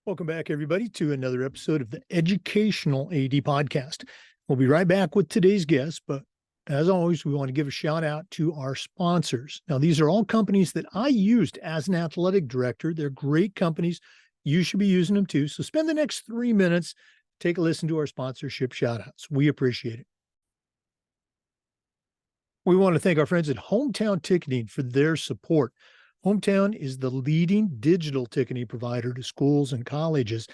Welcome back, everybody, to another episode of the Educational AD Podcast. We'll be right back with today's guest, but as always, we want to give a shout out to our sponsors. Now, these are all companies that I used as an athletic director. They're great companies. You should be using them too. So spend the next 3 minutes, take a listen to our sponsorship shout outs. We appreciate it. We want to thank our friends at Hometown Ticketing for their support. Hometown is the leading digital ticketing provider to schools and colleges.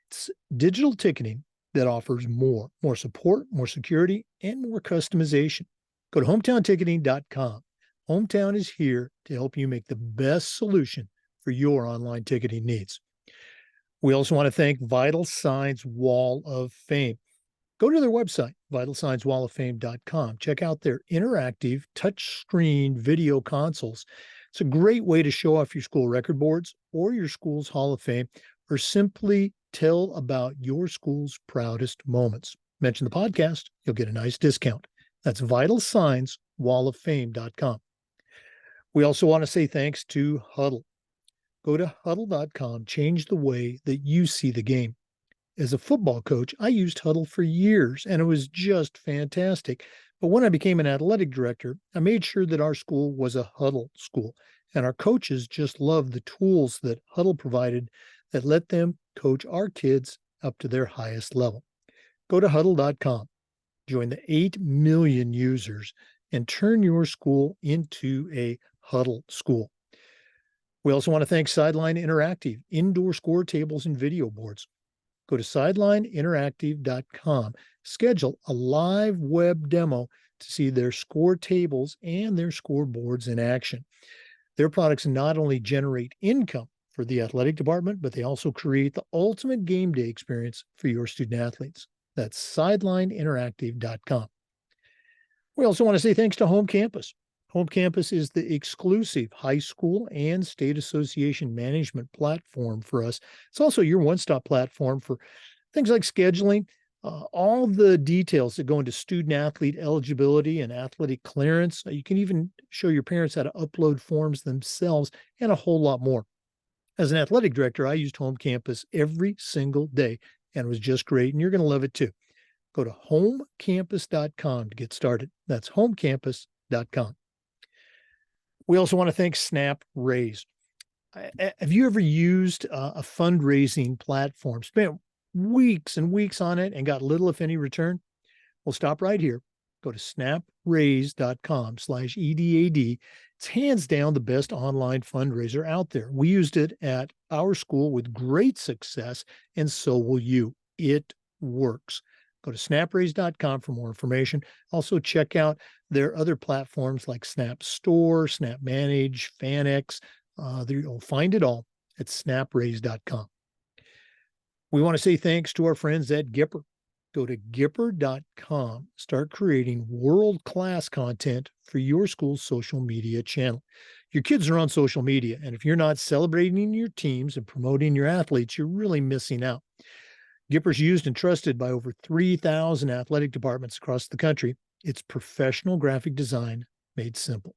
It's digital ticketing that offers more support, more security, and more customization. Go to hometownticketing.com. Hometown is here to help you make the best solution for your online ticketing needs. We also want to thank Vital Signs Wall of Fame. Go to their website, vitalsignswalloffame.com. Check out their interactive touchscreen video consoles. It's a great way to show off your school record boards or your school's Hall of Fame, or simply tell about your school's proudest moments. Mention the podcast, you'll get a nice discount. That's vitalsignswalloffame.com. We also want to say thanks to Huddle. Go to huddle.com, change the way that you see the game. As a football coach, I used Huddle for years, and it was just fantastic. But when I became an athletic director, I made sure that our school was a Huddle school, and our coaches just loved the tools that Huddle provided that let them coach our kids up to their highest level. Go to huddle.com, join the 8 million users, and turn your school into a Huddle school. We also want to thank Sideline Interactive, indoor score tables and video boards. Go to sidelineinteractive.com. Schedule a live web demo to see their score tables and their scoreboards in action. Their products not only generate income for the athletic department, but they also create the ultimate game day experience for your student athletes. That's sidelineinteractive.com. We also want to say thanks to Home Campus. Home Campus is the exclusive high school and state association management platform for us. It's also your one-stop platform for things like scheduling, all the details that go into student-athlete eligibility and athletic clearance. You can even show your parents how to upload forms themselves and a whole lot more. As an athletic director, I used Home Campus every single day, and it was just great, and you're going to love it too. Go to homecampus.com to get started. That's homecampus.com. We also want to thank Snap Raise. Have you ever used a fundraising platform, spent weeks and weeks on it and got little, if any, return? Well, stop right here. Go to snapraise.com/EDAD. It's hands down the best online fundraiser out there. We used it at our school with great success, and so will you. It works. Go to snapraise.com for more information. Also, check out their other platforms like Snap Store, Snap Manage, FanX. You'll find it all at snapraise.com. We want to say thanks to our friends at Gipper. Go to gipper.com. Start creating world-class content for your school's social media channel. Your kids are on social media, and if you're not celebrating your teams and promoting your athletes, you're really missing out. Gipper's used and trusted by over 3,000 athletic departments across the country. It's professional graphic design made simple.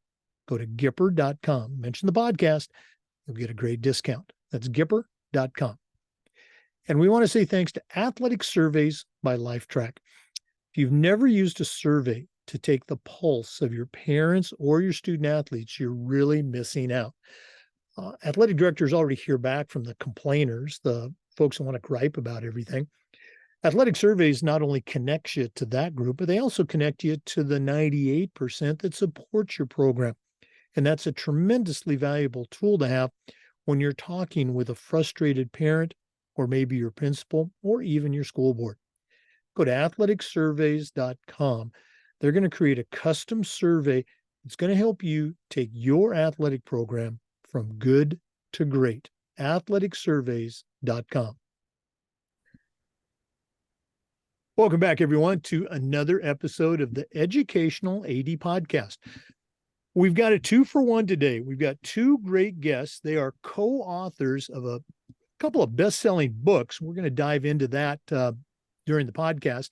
Go to gipper.com. Mention the podcast. You'll get a great discount. That's gipper.com. And we want to say thanks to Athletic Surveys by LifeTrack. If you've never used a survey to take the pulse of your parents or your student athletes, you're really missing out. Athletic directors already hear back from the complainers, the folks who want to gripe about everything. Athletic Surveys not only connects you to that group, but they also connect you to the 98% that support your program. And that's a tremendously valuable tool to have when you're talking with a frustrated parent, or maybe your principal, or even your school board. Go to athleticsurveys.com. They're going to create a custom survey that's going to help you take your athletic program from good to great. athleticsurveys.com. Welcome back, everyone, to another episode of the Educational AD Podcast. We've got a 2-for-1 today. We've got two great guests. They are co-authors of a couple of best-selling books. We're going to dive into that during the podcast.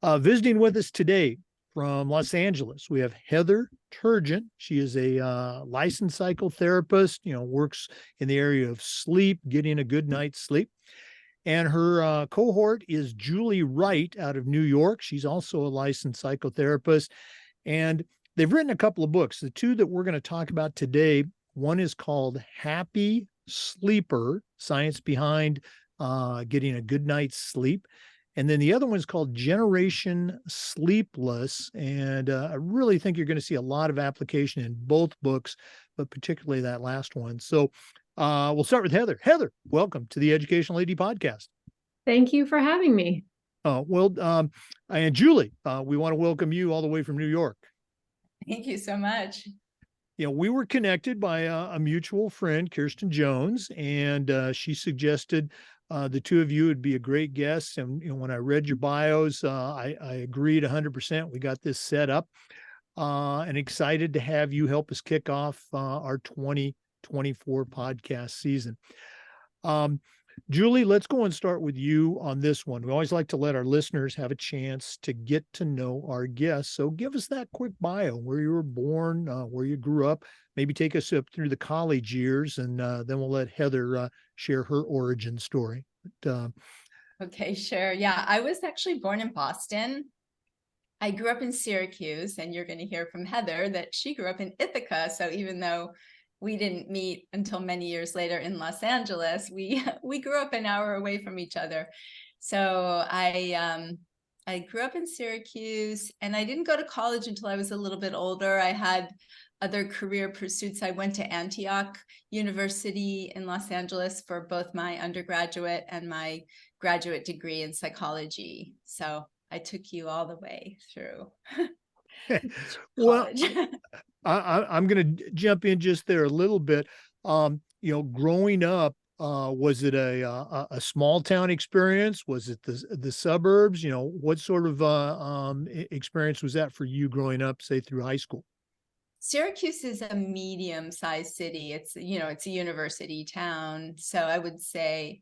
Visiting with us today from Los Angeles, we have Heather Turgeon. She is a licensed psychotherapist, works in the area of sleep, getting a good night's sleep. And her cohort is Julie Wright out of New York. She's also a licensed psychotherapist. And they've written a couple of books. The two that we're going to talk about today, one is called Happy Sleeper, Science Behind Getting a Good Night's Sleep. And then the other one is called Generation Sleepless. And I really think you're going to see a lot of application in both books, but particularly that last one. So we'll start with Heather. Heather, welcome to the Educational Lady Podcast. Thank you for having me. And Julie, we want to welcome you all the way from New York. Thank you so much. We were connected by a mutual friend, Kirsten Jones, and she suggested the two of you would be a great guest. And when I read your bios, I agreed 100%. We got this set up, and excited to have you help us kick off our 2024 podcast season. Julie, let's go and start with you on this one. We always like to let our listeners have a chance to get to know our guests. So give us that quick bio, where you were born, where you grew up, maybe take us up through the college years, and then we'll let Heather share her origin story. Okay, sure. Yeah, I was actually born in Boston. I grew up in Syracuse, and you're going to hear from Heather that she grew up in Ithaca. So even though we didn't meet until many years later in Los Angeles, we grew up an hour away from each other. So I grew up in Syracuse, and I didn't go to college until I was a little bit older. I had other career pursuits. I went to Antioch University in Los Angeles for both my undergraduate and my graduate degree in psychology. So I took you all the way through. Well, I'm going to jump in just there a little bit. Growing up, was it a small town experience? Was it the suburbs? What sort of experience was that for you growing up, say through high school? Syracuse is a medium-sized city. It's a university town. So I would say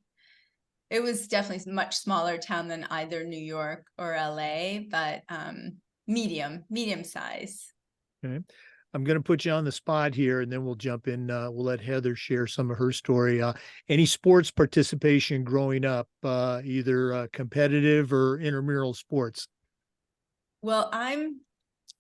it was definitely a much smaller town than either New York or LA, but medium size. Okay. I'm going to put you on the spot here, and then we'll jump in. We'll let Heather share some of her story. Any sports participation growing up, either competitive or intramural sports? Well, I'm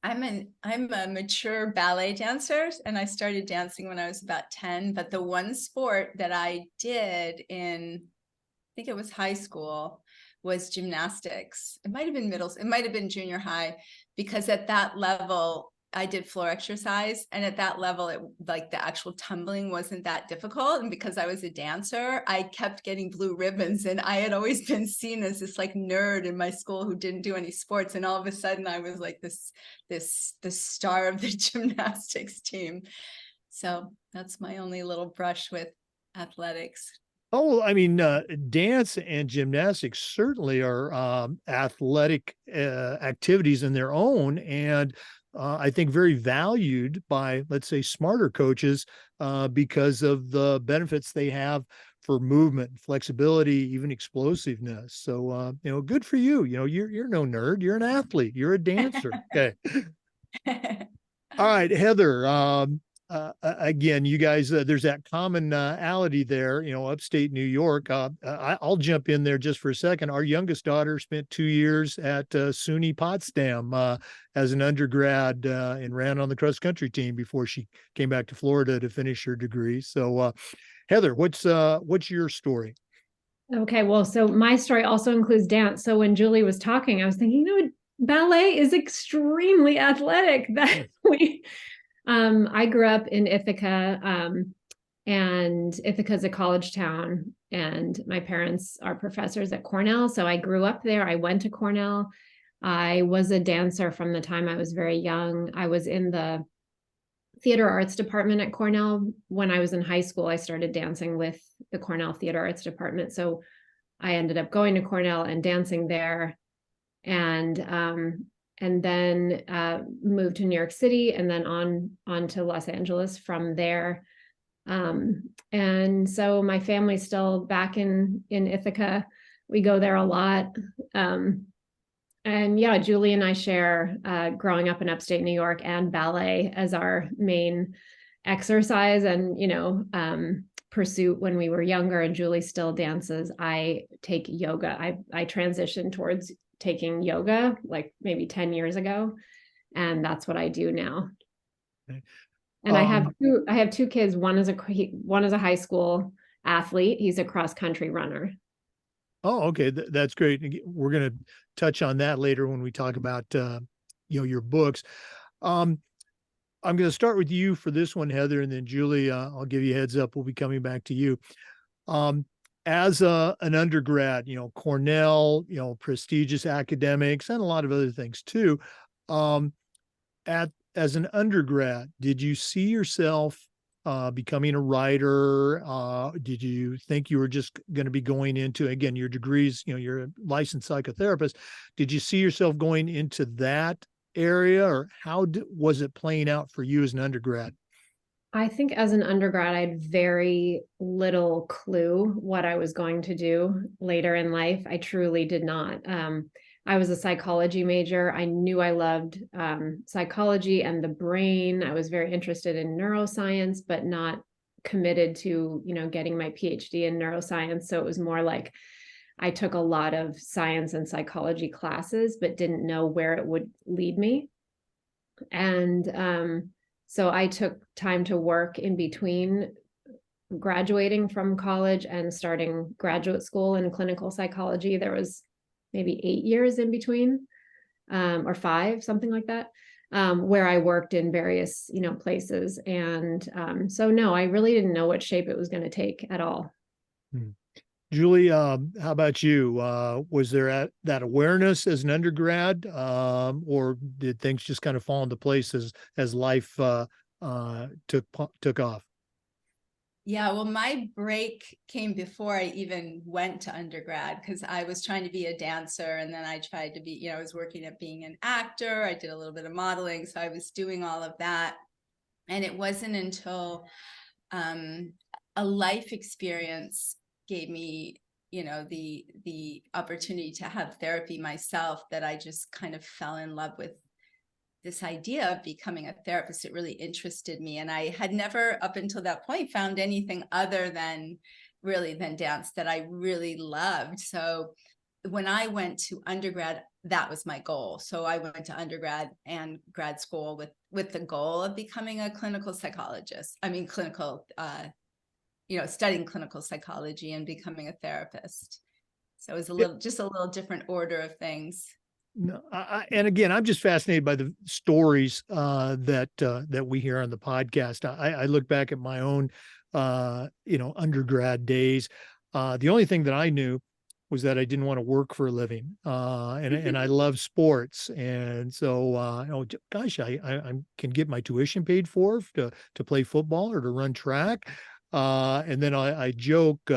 a mature ballet dancer, and I started dancing when I was about 10. But the one sport that I did in, I think it was high school, was gymnastics. It might have been it might have been junior high, because at that level I did floor exercise, and at that level the actual tumbling wasn't that difficult. And because I was a dancer, I kept getting blue ribbons, and I had always been seen as this nerd in my school who didn't do any sports, and all of a sudden I was the star of the gymnastics team. So that's my only little brush with athletics. Oh, I mean, dance and gymnastics certainly are athletic activities in their own, and I think very valued by, let's say, smarter coaches because of the benefits they have for movement, flexibility, even explosiveness. So, good for you. You're no nerd. You're an athlete. You're a dancer. Okay. All right, Heather. Again, you guys, there's that commonality there, upstate New York. I'll jump in there just for a second. Our youngest daughter spent 2 years at SUNY Potsdam as an undergrad and ran on the cross country team before she came back to Florida to finish her degree. So, Heather, what's your story? Okay, well, so my story also includes dance. So when Julie was talking, I was thinking, ballet is extremely athletic. I grew up in Ithaca, and Ithaca is a college town, and my parents are professors at Cornell. So I grew up there. I went to Cornell. I was a dancer from the time I was very young. I was in the theater arts department at Cornell. When I was in high school, I started dancing with the Cornell theater arts department. So I ended up going to Cornell and dancing there. And then moved to New York City, and then on to Los Angeles from there. And so my family's still back in Ithaca. We go there a lot. And yeah, Julie and I share growing up in upstate New York and ballet as our main exercise. And, pursuit when we were younger, and Julie still dances. I take yoga. I transitioned towards taking yoga like maybe 10 years ago, and that's what I do now. Okay. And I have two kids. One is a high school athlete. He's a cross country runner. Oh, okay. That's great. We're going to touch on that later when we talk about, your books. I'm going to start with you for this one, Heather, and then Julie, I'll give you a heads up. We'll be coming back to you. As an undergrad, Cornell, prestigious academics and a lot of other things too. As an undergrad, did you see yourself becoming a writer? Did you think you were just going to be going into, again, your degrees, you're a licensed psychotherapist. Did you see yourself going into that area, or how was it playing out for you as an undergrad? I think as an undergrad, I had very little clue what I was going to do later in life. I truly did not. I was a psychology major. I knew I loved psychology and the brain. I was very interested in neuroscience, but not committed to, getting my PhD in neuroscience. So it was more like I took a lot of science and psychology classes, but didn't know where it would lead me. And so I took time to work in between graduating from college and starting graduate school in clinical psychology. There was maybe 8 years in between, or 5, something like that, where I worked in various, places. And so no, I really didn't know what shape it was going to take at all. Julie, how about you? Was there that awareness as an undergrad, or did things just kind of fall into place as life took off? Yeah, well, my break came before I even went to undergrad, because I was trying to be a dancer, and then I tried to be, I was working at being an actor. I did a little bit of modeling, so I was doing all of that. And it wasn't until a life experience gave me, the opportunity to have therapy myself, that I just kind of fell in love with this idea of becoming a therapist. It really interested me. And I had never, up until that point, found anything other than dance that I really loved. So when I went to undergrad, that was my goal. So I went to undergrad and grad school with the goal of becoming a clinical psychologist. I mean, studying clinical psychology and becoming a therapist. So it was just a little different order of things. No, and again, I'm just fascinated by the stories that we hear on the podcast. I look back at my own, undergrad days. The only thing that I knew was that I didn't want to work for a living, and I love sports, and so gosh, I can get my tuition paid for to play football or to run track, and then I joke.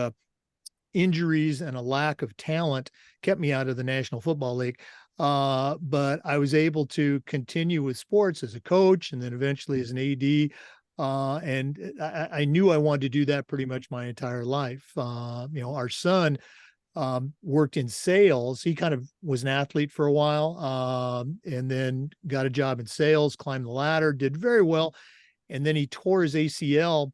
Injuries and a lack of talent kept me out of the National Football League. But I was able to continue with sports as a coach and then eventually as an AD. And I knew I wanted to do that pretty much my entire life. Our son worked in sales. He kind of was an athlete for a while, and then got a job in sales, climbed the ladder, did very well. And then he tore his ACL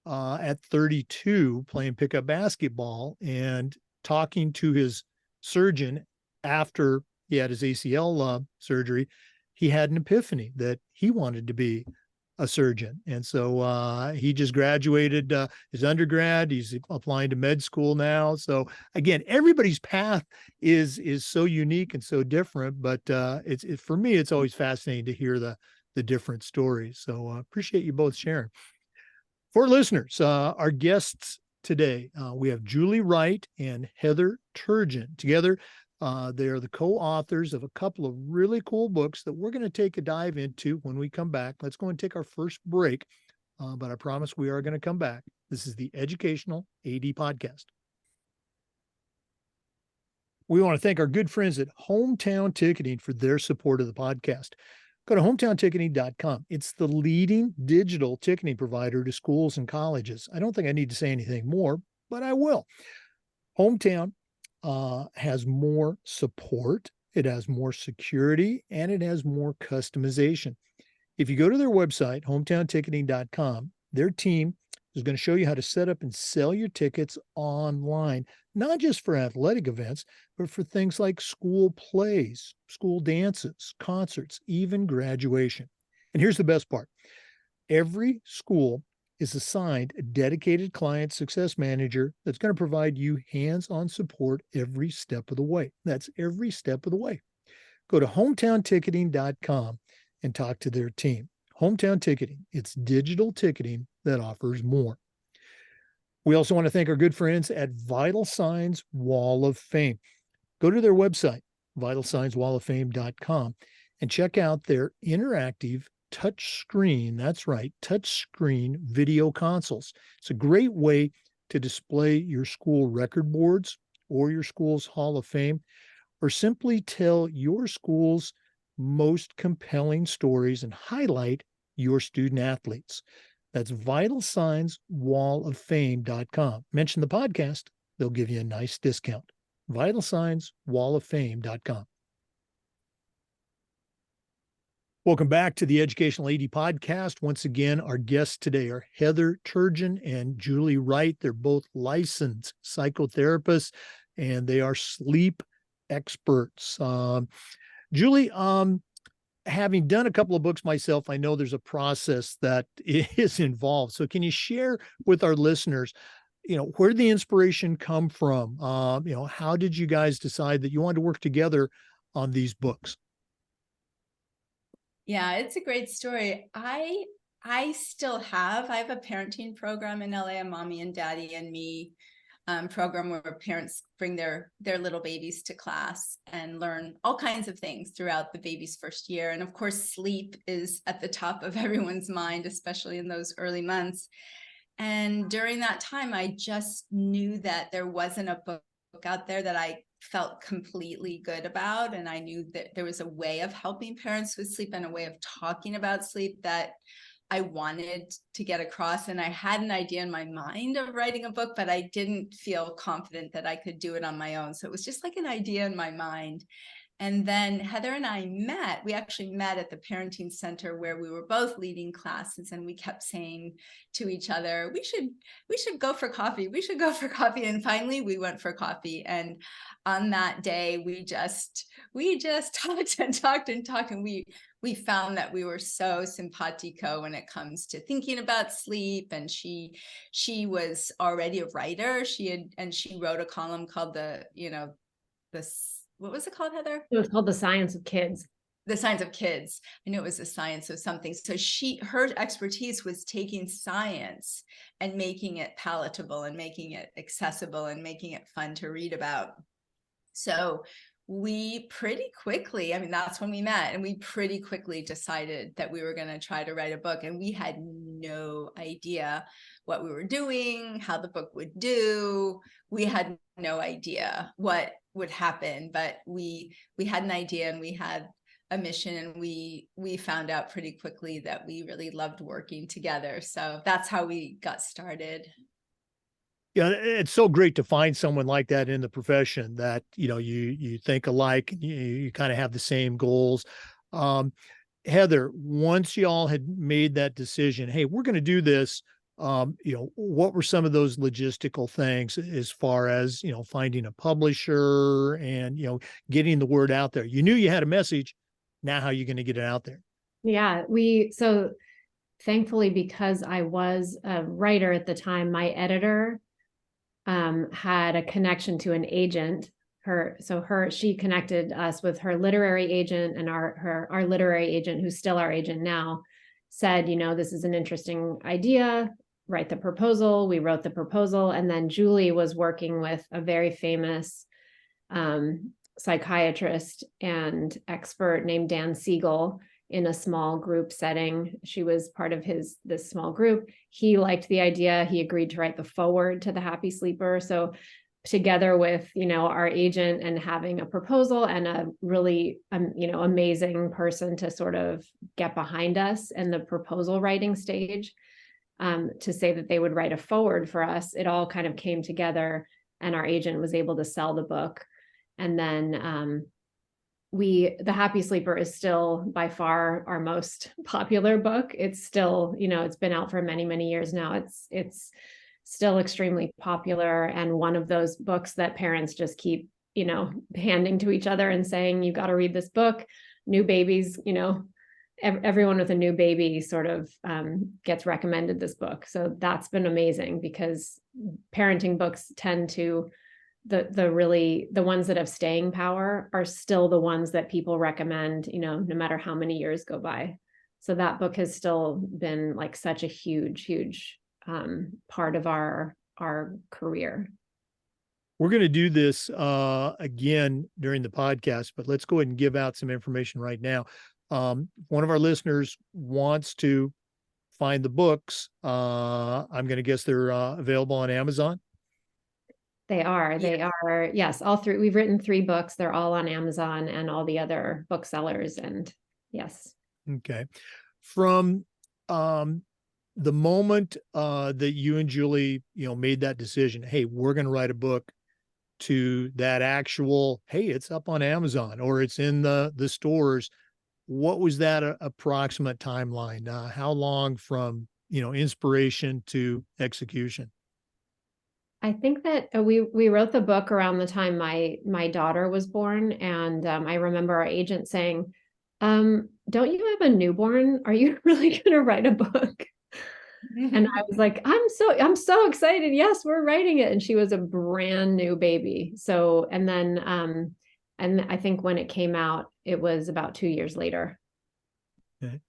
at 32 playing pickup basketball, and talking to his surgeon after he had his ACL surgery, he had an epiphany that he wanted to be a surgeon. And so he just graduated his undergrad. He's applying to med school now. So again, everybody's path is so unique and so different, but for me, it's always fascinating to hear the different stories. So appreciate you both sharing. For listeners, our guests today, we have Julie Wright and Heather Turgeon. Together, they are the co-authors of a couple of really cool books that we're going to take a dive into when we come back. Let's go and take our first break, but I promise we are going to come back. This is the Educational AD Podcast. We want to thank our good friends at Hometown Ticketing for their support of the podcast. Go to hometownticketing.com. It's the leading digital ticketing provider to schools and colleges. I don't think I need to say anything more, but I will. Hometown has more support, it has more security, and it has more customization. If you go to their website, hometownticketing.com, their team is going to show you how to set up and sell your tickets online, not just for athletic events, but for things like school plays, school dances, concerts, even graduation. And here's the best part. Every school is assigned a dedicated client success manager that's going to provide you hands-on support every step of the way. That's every step of the way. Go to hometownticketing.com and talk to their team. Hometown Ticketing, it's digital ticketing that offers more. We also want to thank our good friends at Vital Signs Wall of Fame. Go to their website, vitalsignswalloffame.com, and check out their interactive touchscreen, that's right, touchscreen video consoles. It's a great way to display your school record boards or your school's Hall of Fame, or simply tell your school's most compelling stories and highlight your student athletes. That's vitalsignswalloffame.com. Mention the podcast, they'll give you a nice discount. vitalsignswalloffame.com. Welcome back to the Educational AD Podcast. Once again, our guests today are Heather Turgeon and Julie Wright. They're both licensed psychotherapists, and they are sleep experts. Julie, having done a couple of books myself, I know there's a process that is involved. So can you share with our listeners, where did the inspiration come from? How did you guys decide that you wanted to work together on these books? Yeah, it's a great story. I still have a parenting program in LA, a Mommy and Daddy and Me program where parents bring their little babies to class and learn all kinds of things throughout the baby's first year. And of course, sleep is at the top of everyone's mind, especially in those early months. And during that time, I just knew that there wasn't a book out there that I felt completely good about. And I knew that there was a way of helping parents with sleep and a way of talking about sleep that I wanted to get across. And I had an idea in my mind of writing a book, but I didn't feel confident that I could do it on my own. So it was just like an idea in my mind. And then Heather and I met. We actually met at the parenting center where we were both leading classes, and we kept saying to each other, we should go for coffee. We should go for coffee. And finally we went for coffee. And on that day, we just talked and talked and talked. And we found that we were so simpatico when it comes to thinking about sleep. And she was already a writer. She wrote a column called what was it called, Heather? It was called The Science of Kids. The Science of Kids. I knew it was the science of something. So her expertise was taking science and making it palatable and making it accessible and making it fun to read about. So we pretty quickly, that's when we met, and we pretty quickly decided that we were going to try to write a book. And we had no idea what we were doing, how the book would do. We had no idea what would happen, but we had an idea and we had a mission, and we found out pretty quickly that we really loved working together. So that's how we got started. Yeah, it's so great to find someone like that in the profession that, you think alike, you kind of have the same goals. Heather, once y'all had made that decision, hey, we're going to do this, what were some of those logistical things as far as, finding a publisher and, getting the word out there? You knew you had a message. Now, how are you going to get it out there? Yeah, so thankfully, because I was a writer at the time, my editor had a connection to an agent. She connected us with her literary agent, and our literary agent, who's still our agent now, said, this is an interesting idea, write the proposal. We wrote the proposal. And then Julie was working with a very famous psychiatrist and expert named Dan Siegel in a small group setting. She was part of this small group. He liked the idea. He agreed to write the foreword to The Happy Sleeper. So together with, our agent and having a proposal and a really, amazing person to sort of get behind us in the proposal writing stage, to say that they would write a foreword for us, it all kind of came together, and our agent was able to sell the book. And then The Happy Sleeper is still by far our most popular book. It's still, it's been out for many, many years now. It's still extremely popular, and one of those books that parents just keep, handing to each other and saying, you got to read this book. New babies, everyone with a new baby sort of gets recommended this book. So that's been amazing, because parenting books tend to, the ones that have staying power are still the ones that people recommend, no matter how many years go by. So that book has still been like such a huge part of our career. We're going to do this again during the podcast, but let's go ahead and give out some information right now. One of our listeners wants to find the books. I'm going to guess they're available on Amazon. They are. Yes, all three. We've written 3 books. They're all on Amazon and all the other booksellers. And yes. Okay. From the moment that you and Julie, made that decision, hey, we're going to write a book, to that actual, hey, it's up on Amazon or it's in the stores, what was that approximate timeline? How long from, inspiration to execution? I think that we wrote the book around the time my daughter was born, and I remember our agent saying, "Don't you have a newborn? Are you really going to write a book?" And I was like, "I'm so excited! Yes, we're writing it." And she was a brand new baby. So, and then and I think when it came out, it was about 2 years later. Okay.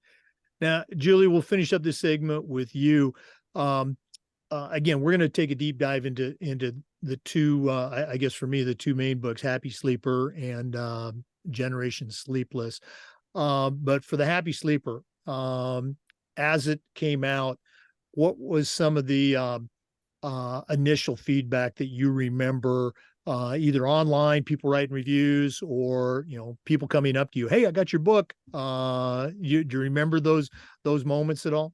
Now, Julie, we'll finish up this segment with you. Again, we're going to take a deep dive into the two, I guess for me, the 2 main books, Happy Sleeper and Generation Sleepless. But for the Happy Sleeper, as it came out, what was some of the initial feedback that you remember, either online, people writing reviews, or people coming up to you, hey, I got your book. Do you remember those moments at all?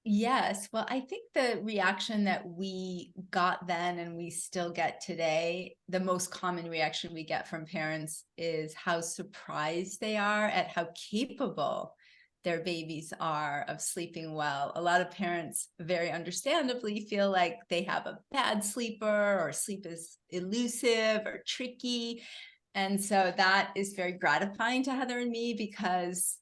Yes. Well, I think the reaction that we got then and we still get today, the most common reaction we get from parents is how surprised they are at how capable their babies are of sleeping well. A lot of parents very understandably feel like they have a bad sleeper, or sleep is elusive or tricky. And so that is very gratifying to Heather and me, because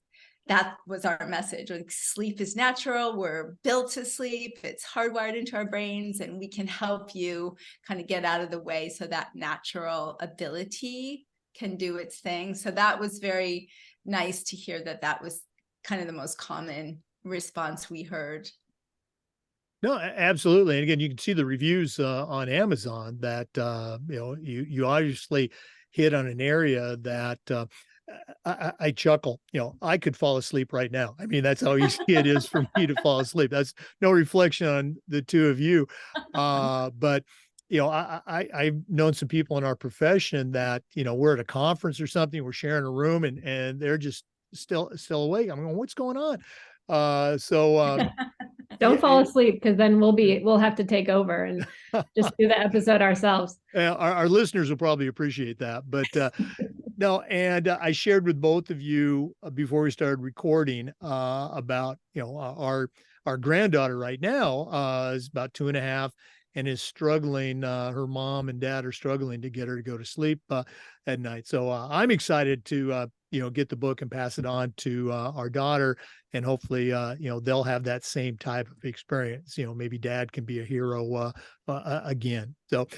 that was our message. Like, sleep is natural. We're built to sleep. It's hardwired into our brains, and we can help you kind of get out of the way so that natural ability can do its thing. So that was very nice to hear that was kind of the most common response we heard. No, absolutely. And again, you can see the reviews on Amazon that, you obviously hit on an area that I chuckle, I could fall asleep right now. I mean, that's how easy it is for me to fall asleep. That's no reflection on the 2 of you. But, I've known some people in our profession that, we're at a conference or something, we're sharing a room, and they're just still awake. I'm going, what's going on? Don't fall asleep, because then we'll have to take over and just do the episode ourselves. Our listeners will probably appreciate that, but no. And I shared with both of you before we started recording about, our granddaughter right now is about 2.5 and is struggling. Her mom and dad are struggling to get her to go to sleep at night. So I'm excited to, get the book and pass it on to our daughter. And hopefully, they'll have that same type of experience. Maybe dad can be a hero again. So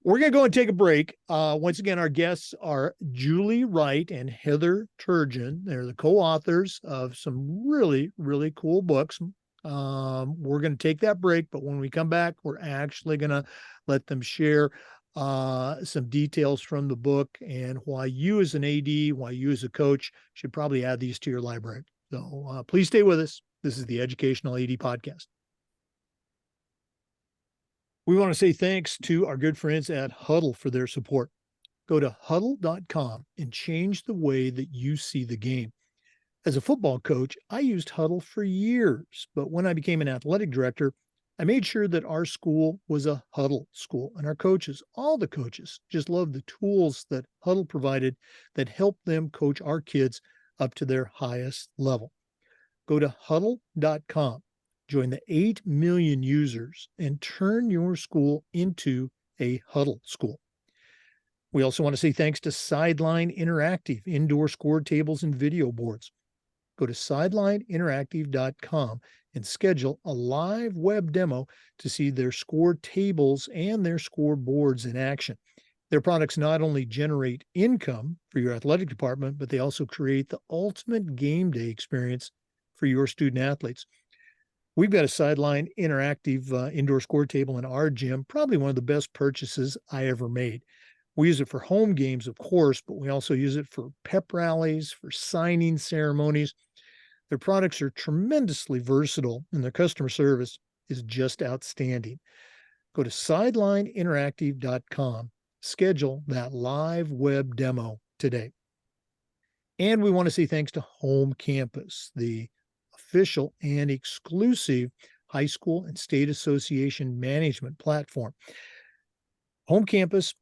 we're going to go and take a break. Once again, our guests are Julie Wright and Heather Turgeon. They're the co-authors of some really, really cool books. We're going to take that break, but when we come back, we're actually going to let them share some details from the book and why you as an AD, why you as a coach should probably add these to your library. So please stay with us. This is the Educational AD Podcast. We want to say thanks to our good friends at Huddle for their support. Go to huddle.com and change the way that you see the game. As a football coach, I used Huddle for years, but when I became an athletic director, I made sure that our school was a huddle school, and our coaches, all the coaches, just loved the tools that Huddle provided that helped them coach our kids up to their highest level. Go to huddle.com, join the 8 million users, and turn your school into a huddle school. We also want to say thanks to Sideline Interactive, indoor score tables and video boards. Go to sidelineinteractive.com and schedule a live web demo to see their score tables and their score boards in action. Their products not only generate income for your athletic department, but they also create the ultimate game day experience for your student athletes. We've got a Sideline Interactive indoor score table in our gym, probably one of the best purchases I ever made. We use it for home games, of course, but we also use it for pep rallies, for signing ceremonies. Their products are tremendously versatile, and their customer service is just outstanding. Go to sidelineinteractive.com, schedule that live web demo today. And we want to say thanks to Home Campus, the official and exclusive high school and state association management platform. Home Campus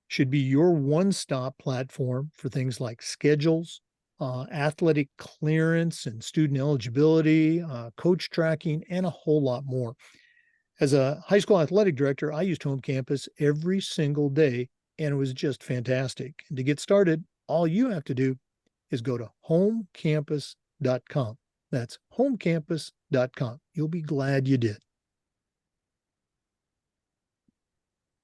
should be your one-stop platform for things like schedules, athletic clearance and student eligibility, coach tracking, and a whole lot more. As a high school athletic director, I used Home Campus every single day, and it was just fantastic. And to get started, all you have to do is go to homecampus.com. That's homecampus.com. You'll be glad you did.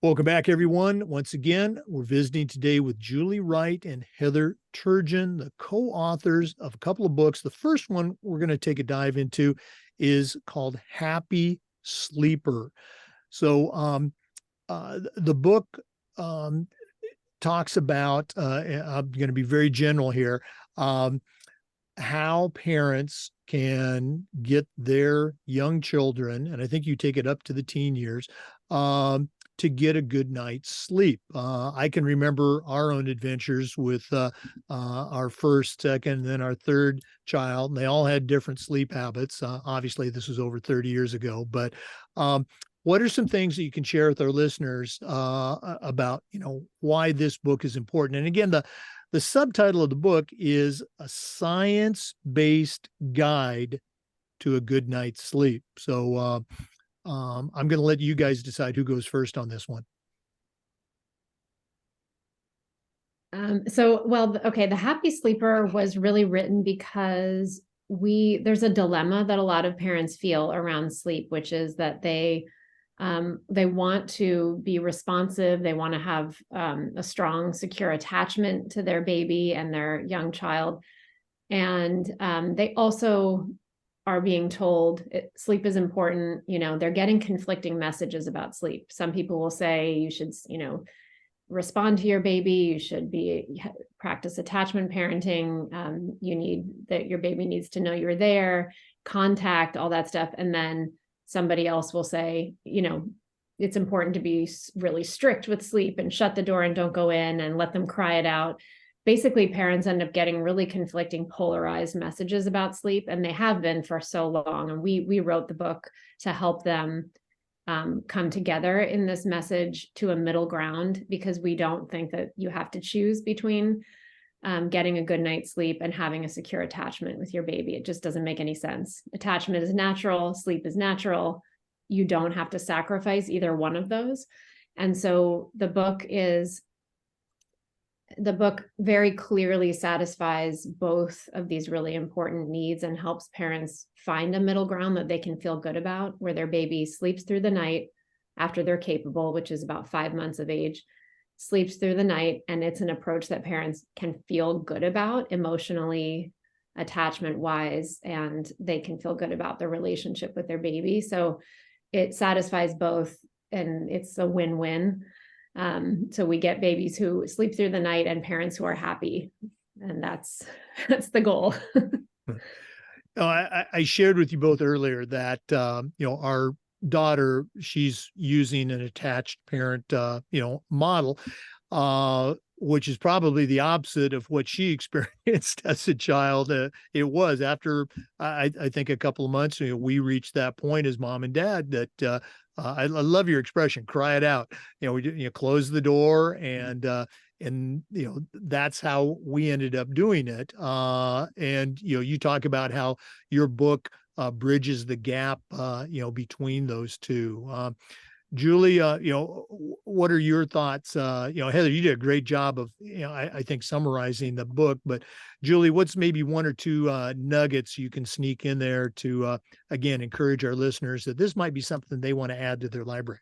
Welcome back, everyone. Once again, we're visiting today with Julie Wright and Heather Turgeon, the co-authors of a couple of books. The first one we're going to take a dive into is called Happy Sleeper. So the book talks about, I'm going to be very general here, how parents can get their young children, and I think you take it up to the teen years, to get a good night's sleep. I can remember our own adventures with our first, second, and then our third child, and they all had different sleep habits. Obviously, this was over 30 years ago, but what are some things that you can share with our listeners about, why this book is important? And again, the subtitle of the book is A Science-Based Guide to a Good Night's Sleep. So I'm going to let you guys decide who goes first on this one. The Happy Sleeper was really written because there's a dilemma that a lot of parents feel around sleep, which is that they want to be responsive. They want to have a strong, secure attachment to their baby and their young child. And they also are being told sleep is important. They're getting conflicting messages about sleep. Some people will say you should, respond to your baby. You should practice attachment parenting. Your baby needs to know you're there, contact, all that stuff. And then somebody else will say, it's important to be really strict with sleep and shut the door and don't go in and let them cry it out. Basically, parents end up getting really conflicting, polarized messages about sleep, and they have been for so long. And we wrote the book to help them come together in this message to a middle ground, because we don't think that you have to choose between getting a good night's sleep and having a secure attachment with your baby. It just doesn't make any sense. Attachment is natural, sleep is natural. You don't have to sacrifice either one of those. And so the book very clearly satisfies both of these really important needs and helps parents find a middle ground that they can feel good about, where their baby sleeps through the night after they're capable, which is about 5 months of age, sleeps through the night. And it's an approach that parents can feel good about emotionally, attachment wise, and they can feel good about their relationship with their baby. So it satisfies both, and it's a win-win. So we get babies who sleep through the night and parents who are happy, and that's the goal. I shared with you both earlier that our daughter, she's using an attached parent model. which is probably the opposite of what she experienced as a child. It was after I think a couple of months, we reached that point as mom and dad that I love your expression, cry it out. We close the door and that's how we ended up doing it. And you talk about how your book bridges the gap between those two. Julie, what are your thoughts? Heather, you did a great job of, I think summarizing the book, but Julie, what's maybe one or two nuggets you can sneak in there to, again, encourage our listeners that this might be something they want to add to their library?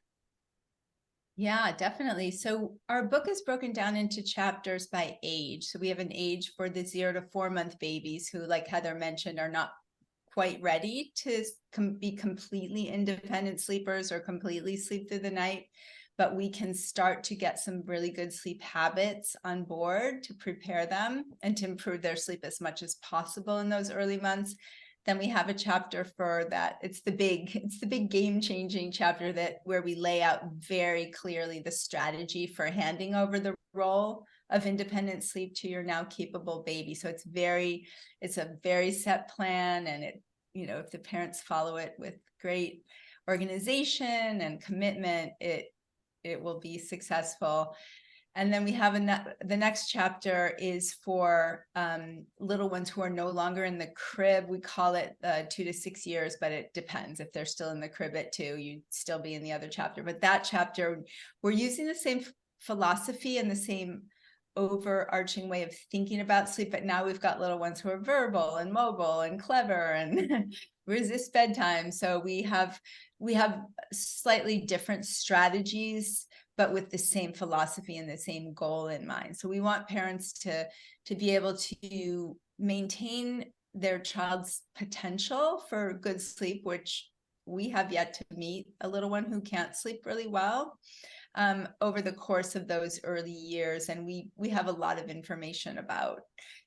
Yeah, definitely. So our book is broken down into chapters by age. So we have an age for the 0 to 4 month babies who, like Heather mentioned, are not quite ready to be completely independent sleepers or completely sleep through the night, but we can start to get some really good sleep habits on board to prepare them and to improve their sleep as much as possible in those early months. Then we have a chapter for that. It's the big game-changing chapter where we lay out very clearly the strategy for handing over the role of independent sleep to your now capable baby. So it's a very set plan, and if the parents follow it with great organization and commitment, it will be successful. And then we have the next chapter is for little ones who are no longer in the crib. We call it 2 to 6 years, but it depends. If they're still in the crib at 2, you'd still be in the other chapter. But that chapter, we're using the same philosophy and the same overarching way of thinking about sleep, but now we've got little ones who are verbal and mobile and clever and resist bedtime. So we have slightly different strategies, but with the same philosophy and the same goal in mind. So we want parents to be able to maintain their child's potential for good sleep, which we have yet to meet a little one who can't sleep really well over the course of those early years. And we have a lot of information about,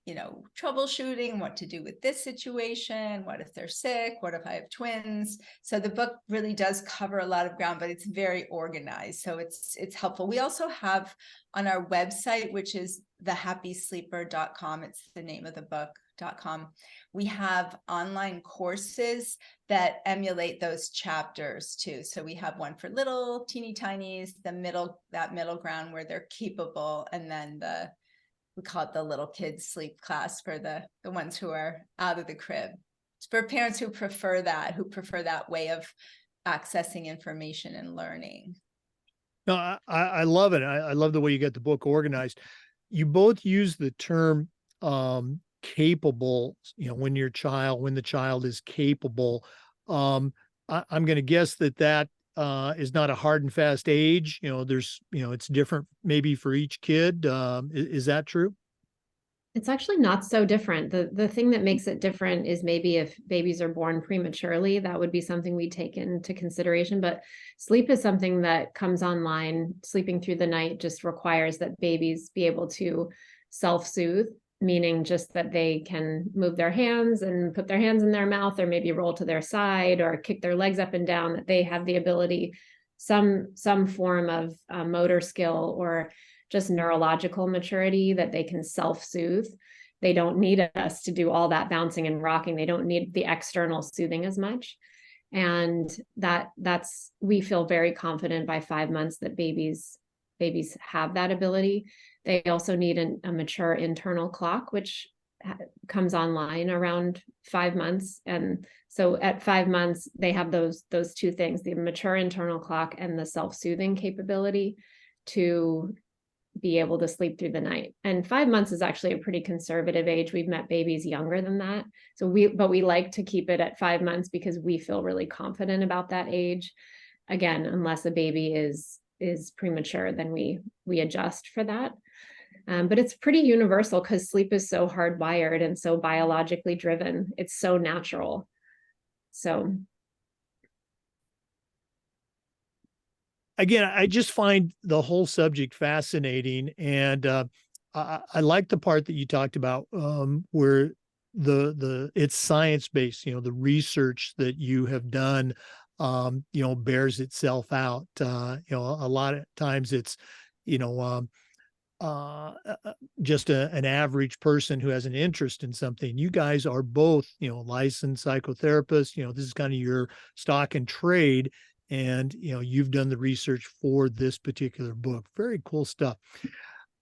troubleshooting, what to do with this situation, what if they're sick, what if I have twins. So the book really does cover a lot of ground, but it's very organized. So it's helpful. We also have on our website, which is thehappysleeper.com, it's the name of the book.com. We have online courses that emulate those chapters too. So we have one for little teeny tinies, that middle ground where they're capable, and then we call it the little kids sleep class for the ones who are out of the crib. It's for parents who prefer that way of accessing information and learning. No, I love it. I love the way you get the book organized. You both use the term capable, when the child is capable. I'm going to guess that is not a hard and fast age. It's different maybe for each kid. Is that true? It's actually not so different. The thing that makes it different is maybe if babies are born prematurely, that would be something we take into consideration. But sleep is something that comes online. Sleeping through the night just requires that babies be able to self-soothe, meaning just that they can move their hands and put their hands in their mouth, or maybe roll to their side or kick their legs up and down, that they have the ability, some form of motor skill or just neurological maturity, that they can self-soothe. They don't need us to do all that bouncing and rocking. They don't need the external soothing as much. And that's we feel very confident by 5 months that babies have that ability. They also need a mature internal clock, which comes online around 5 months. And so at 5 months, they have those two things, the mature internal clock and the self-soothing capability to be able to sleep through the night. And 5 months is actually a pretty conservative age. We've met babies younger than that. But we like to keep it at 5 months because we feel really confident about that age. Again, unless a baby is premature, then we adjust for that. But it's pretty universal because sleep is so hardwired and so biologically driven. It's so natural. So again, I just find the whole subject fascinating, and I like the part that you talked about where it's science based. The research that you have done, bears itself out. A lot of times it's, just an average person who has an interest in something. You guys are both, licensed psychotherapists. This is kind of your stock and trade. And, you've done the research for this particular book. Very cool stuff.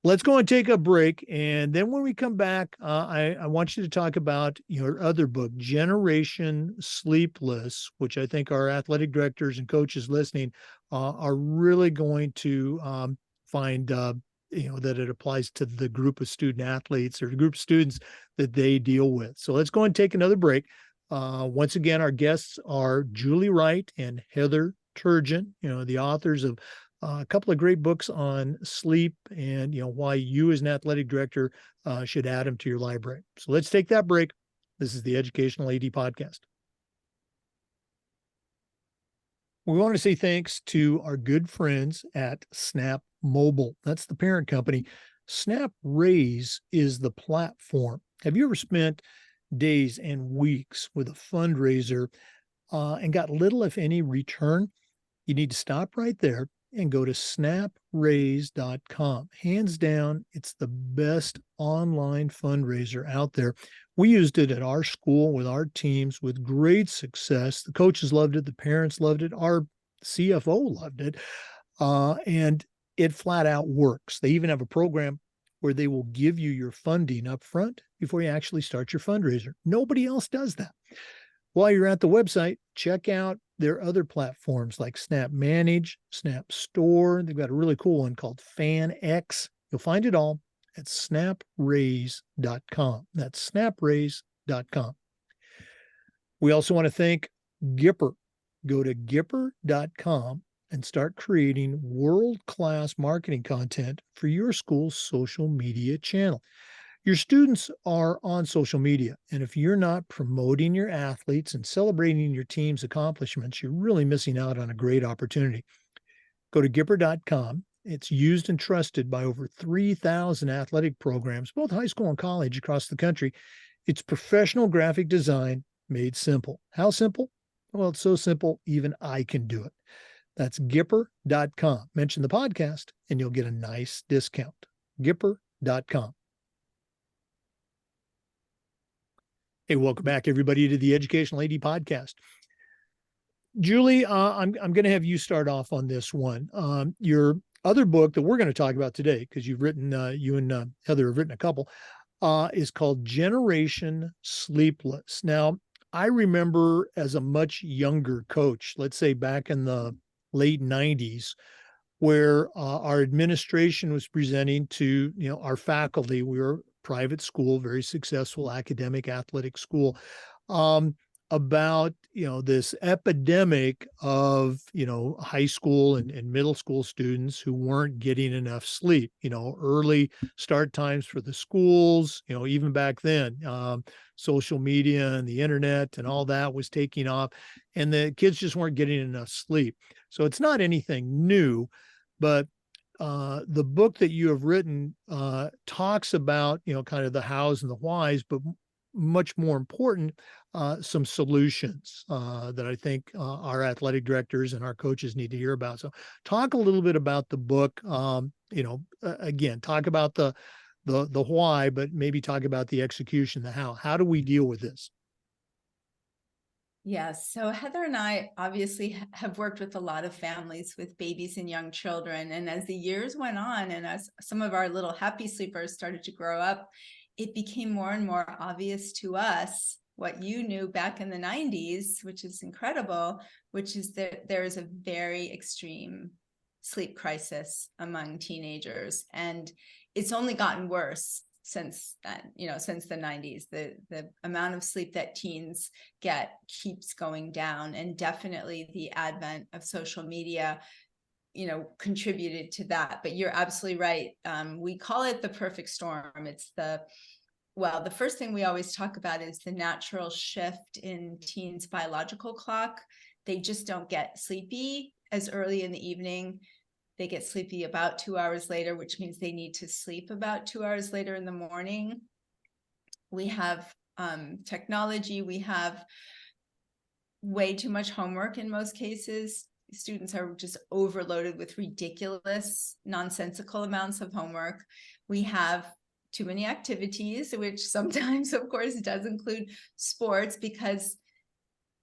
Let's go and take a break. And then when we come back, I want you to talk about your other book, Generation Sleepless, which I think our athletic directors and coaches listening are really going to find that it applies to the group of student athletes or the group of students that they deal with. So let's go and take another break. Once again, our guests are Julie Wright and Heather Turgeon, the authors of a couple of great books on sleep and why you as an athletic director should add them to your library. So let's take that break. This is the Educational AD Podcast. We want to say thanks to our good friends at Snap Mobile. That's the parent company. Snap Raise is the platform. Have you ever spent days and weeks with a fundraiser and got little, if any, return? You need to stop right there and go to snapraise.com. Hands down, it's the best online fundraiser out there. We used it at our school with our teams with great success. The coaches loved it. The parents loved it. Our CFO loved it. And it flat out works. They even have a program where they will give you your funding up front before you actually start your fundraiser. Nobody else does that. While you're at the website, check out their other platforms like Snap Manage, Snap Store. They've got a really cool one called FanX. You'll find it all at snapraise.com. That's snapraise.com. We also want to thank Gipper. Go to gipper.com and start creating world-class marketing content for your school's social media channel. Your students are on social media, and if you're not promoting your athletes and celebrating your team's accomplishments, you're really missing out on a great opportunity. Go to Gipper.com. It's used and trusted by over 3,000 athletic programs, both high school and college across the country. It's professional graphic design made simple. How simple? Well, it's so simple, even I can do it. That's Gipper.com. Mention the podcast, and you'll get a nice discount. Gipper.com. Hey, welcome back, everybody, to the Educational AD Podcast. Julie, I'm going to have you start off on this one. Your other book that we're going to talk about today, because you've written, you and Heather have written a couple, is called Generation Sleepless. Now, I remember as a much younger coach, let's say back in the late 90s, where our administration was presenting to our faculty. We were a private school, very successful academic athletic school, about this epidemic of high school and middle school students who weren't getting enough sleep. Early start times for the schools. Even back then, social media and the internet and all that was taking off, and the kids just weren't getting enough sleep. So it's not anything new. But the book that you have written talks about, kind of the hows and the whys, but much more important, some solutions that I think our athletic directors and our coaches need to hear about. So talk a little bit about the book. Again, talk about the why, but maybe talk about the execution, the how. How do we deal with this? Yes. So Heather and I obviously have worked with a lot of families with babies and young children. And as the years went on, and as some of our little happy sleepers started to grow up, it became more and more obvious to us what you knew back in the 90s, which is incredible, which is that there is a very extreme sleep crisis among teenagers. And it's only gotten worse since then, since the 90s. The amount of sleep that teens get keeps going down, and definitely the advent of social media contributed to that. But you're absolutely right. We call it the perfect storm. It's the first thing we always talk about is the natural shift in teens' biological clock. They just don't get sleepy as early in the evening. They get sleepy about 2 hours later, which means they need to sleep about 2 hours later in the morning. We have technology. We have way too much homework in most cases. students are just overloaded with ridiculous, nonsensical amounts of homework. We have too many activities, which sometimes, of course, does include sports, because,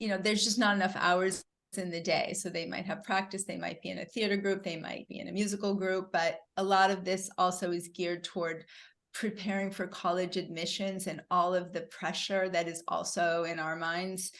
there's just not enough hours in the day. So they might have practice, they might be in a theater group, they might be in a musical group, but a lot of this also is geared toward preparing for college admissions, and all of the pressure that is also in our minds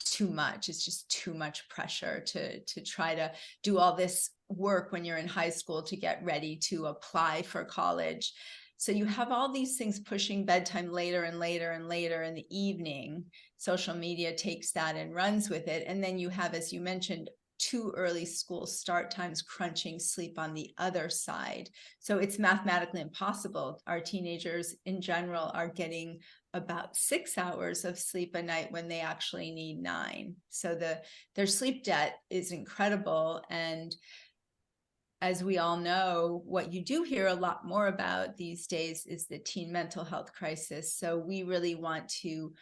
too much. It's just too much pressure to try to do all this work when you're in high school to get ready to apply for college. So you have all these things pushing bedtime later and later and later in the evening. Social media takes that and runs with it. And then you have, as you mentioned, too early school start times crunching sleep on the other side. So it's mathematically impossible. Our teenagers in general are getting about 6 hours of sleep a night when they actually need 9. So their sleep debt is incredible. And as we all know, what you do hear a lot more about these days is the teen mental health crisis. So we really want to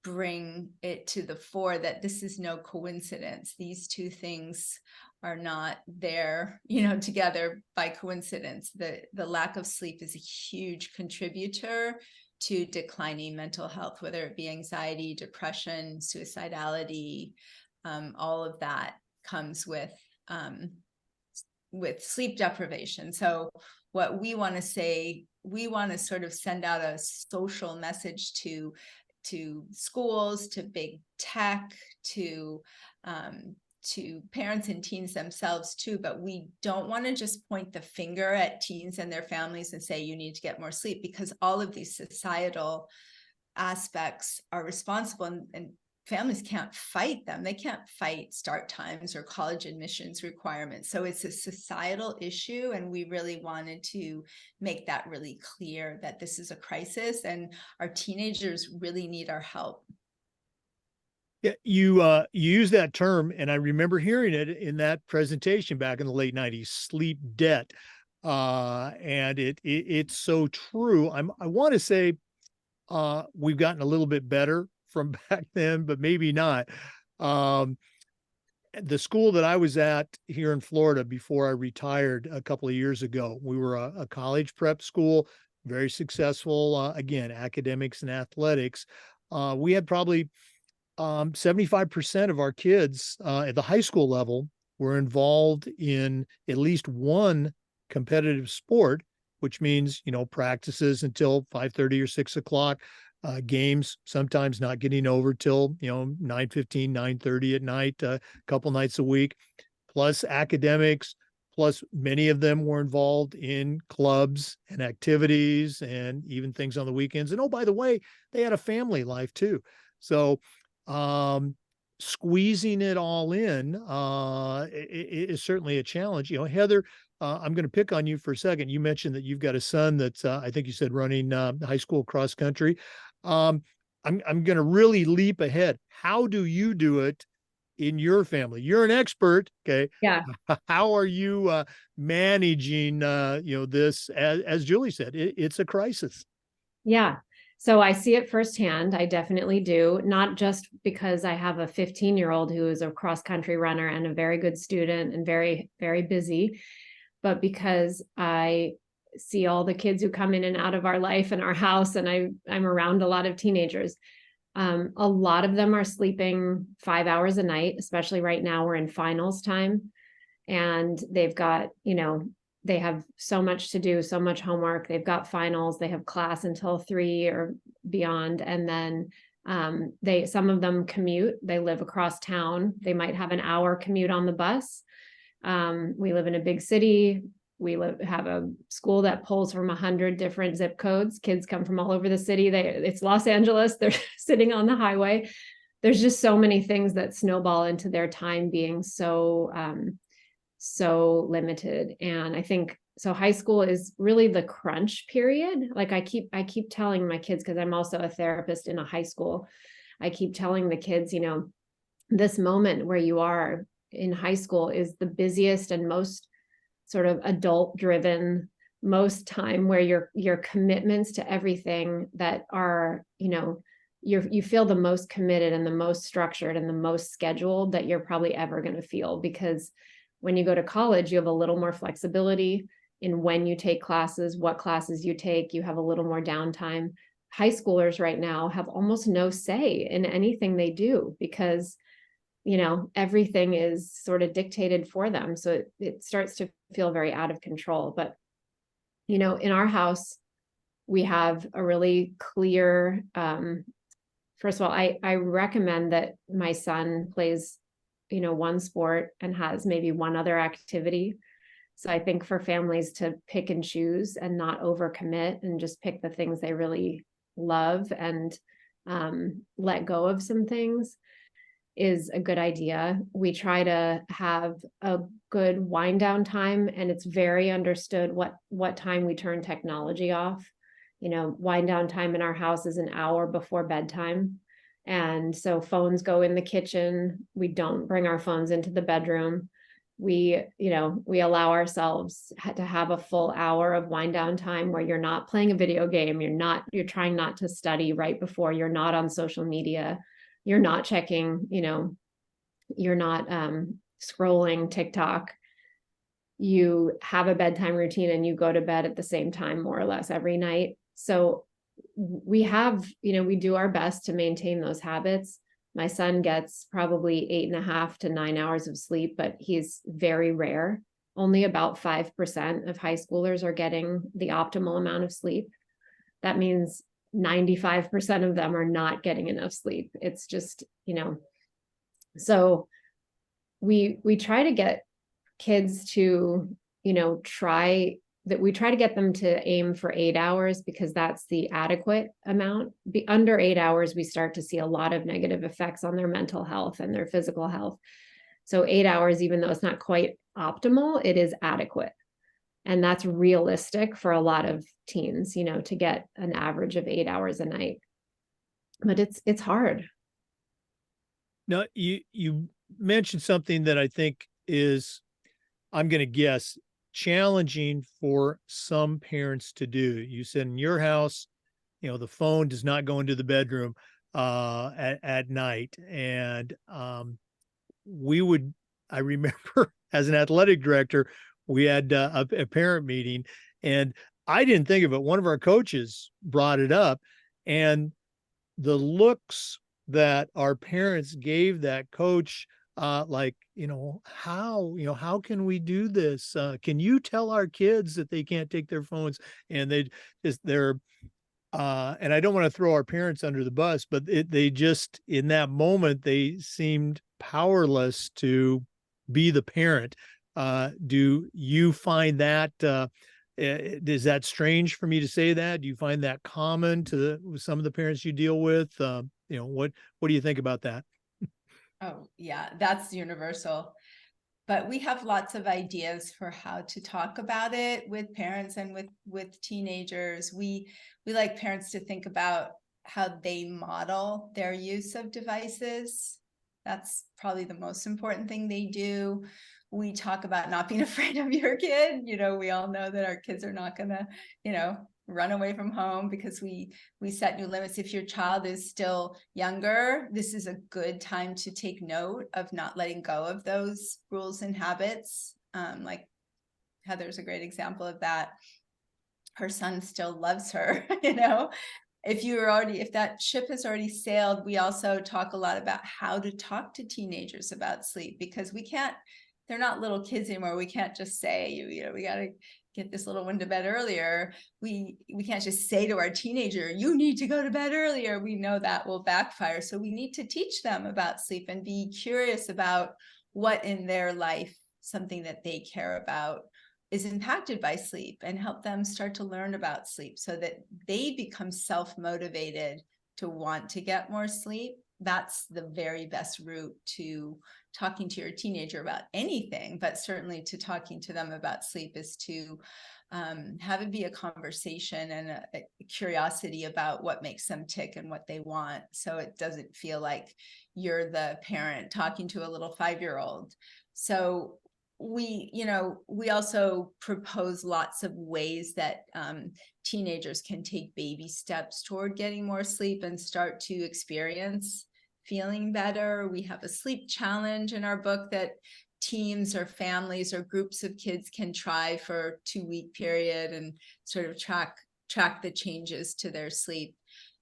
bring it to the fore that this is no coincidence. These two things are not there, together by coincidence. The lack of sleep is a huge contributor to declining mental health, whether it be anxiety, depression, suicidality. All of that comes with sleep deprivation. So what we want to say, we want to sort of send out a social message to schools, to big tech, to parents and teens themselves too. But we don't want to just point the finger at teens and their families and say, you need to get more sleep, because all of these societal aspects are responsible, and families can't fight them. They can't fight start times or college admissions requirements. So it's a societal issue. And we really wanted to make that really clear that this is a crisis and our teenagers really need our help. Yeah, you use that term, and I remember hearing it in that presentation back in the late 90s, sleep debt. And it's so true. I want to say we've gotten a little bit better from back then, but maybe not. The school that I was at here in Florida before I retired a couple of years ago, we were a college prep school, very successful, again, academics and athletics. We had probably 75% of our kids at the high school level were involved in at least one competitive sport, which means, practices until 5:30 or 6 o'clock, games sometimes not getting over till 9:15, 9:30 at night, a couple nights a week, plus academics, plus many of them were involved in clubs and activities and even things on the weekends. And oh, by the way, they had a family life too. So squeezing it all in is certainly a challenge. Heather, I'm going to pick on you for a second. You mentioned that you've got a son that's, I think you said, running high school cross country. I'm going to really leap ahead. How do you do it in your family? You're an expert, okay? Yeah. How are you managing, this? As Julie said, it's a crisis. Yeah. So I see it firsthand. I definitely do, not just because I have a 15-year-old who is a cross-country runner and a very good student and very, very busy, but because I see all the kids who come in and out of our life and our house, and I'm around a lot of teenagers. A lot of them are sleeping 5 hours a night, especially right now we're in finals time, and they've got, they have so much to do, so much homework. They've got finals, they have class until 3 or beyond. And then some of them commute, they live across town. They might have an hour commute on the bus. We live in a big city. We have a school that pulls from 100 different zip codes. Kids come from all over the city. It's Los Angeles. They're sitting on the highway. There's just so many things that snowball into their time being so limited. And I think so high school is really the crunch period. Like I keep telling my kids, because I'm also a therapist in a high school, I keep telling the kids, this moment where you are in high school is the busiest and most sort of adult driven, most time where your commitments to everything that are, you feel the most committed and the most structured and the most scheduled that you're probably ever going to feel, because when you go to college, you have a little more flexibility in when you take classes, what classes you take, you have a little more downtime. High schoolers right now have almost no say in anything they do because, you know, everything is sort of dictated for them. So it starts to feel very out of control. But, you know, in our house, we have a really clear, first of all, I recommend that my son plays, you know, one sport and has maybe one other activity. So I think for families to pick and choose and not overcommit and just pick the things they really love and let go of some things is a good idea. We try to have a good wind down time, and it's very understood what time we turn technology off. You know, wind down time in our house is an hour before bedtime. And so phones go in the kitchen. We don't bring our phones into the bedroom. We, you know, we allow ourselves to have a full hour of wind down time where you're not playing a video game. You're trying not to study right before, you're not on social media. You're not checking, you know, you're not scrolling TikTok. You have a bedtime routine and you go to bed at the same time, more or less every night. So we have, you know, we do our best to maintain those habits. My son gets probably 8.5 to 9 hours of sleep, but he's very rare. Only about 5% of high schoolers are getting the optimal amount of sleep. That means 95% of them are not getting enough sleep. It's just, you know, so we try to get kids to, you know, we try to get them to aim for 8 hours because that's the adequate amount. Under 8 hours, we start to see a lot of negative effects on their mental health and their physical health. So 8 hours, even though it's not quite optimal, it is adequate. And that's realistic for a lot of teens, you know, to get an average of 8 hours a night. But it's hard. Now, you mentioned something that I think is, I'm going to guess, challenging for some parents to do. You said in your house, you know, the phone does not go into the bedroom at night. And I remember as an athletic director, we had a parent meeting, and I didn't think of it. One of our coaches brought it up, and the looks that our parents gave that coach, like, how can we do this? Can you tell our kids that they can't take their phones? And and I don't want to throw our parents under the bus, but they just, in that moment, they seemed powerless to be the parent. Do you find that, is that strange for me to say that? Do you find that common to some of the parents you deal with? What do you think about that? Oh, yeah, that's universal. But we have lots of ideas for how to talk about it with parents and with teenagers. We like parents to think about how they model their use of devices. That's probably the most important thing they do. We talk about not being afraid of your kid. You know, we all know that our kids are not gonna, run away from home because we set new limits. If your child is still younger, this is a good time to take note of not letting go of those rules and habits. Like Heather's a great example of that. Her son still loves her, if that ship has already sailed. We also talk a lot about how to talk to teenagers about sleep, because they're not little kids anymore. We can't just say, we got to get this little one to bed earlier. We can't just say to our teenager, you need to go to bed earlier. We know that will backfire. So we need to teach them about sleep and be curious about what in their life, something that they care about, is impacted by sleep, and help them start to learn about sleep so that they become self-motivated to want to get more sleep. That's the very best route to talking to your teenager about anything, but certainly to talking to them about sleep, is to have it be a conversation and a curiosity about what makes them tick and what they want. So it doesn't feel like you're the parent talking to a little 5-year-old. So we also propose lots of ways that teenagers can take baby steps toward getting more sleep and start to experience feeling better. We have a sleep challenge in our book that teams or families or groups of kids can try for a 2-week period and sort of track the changes to their sleep.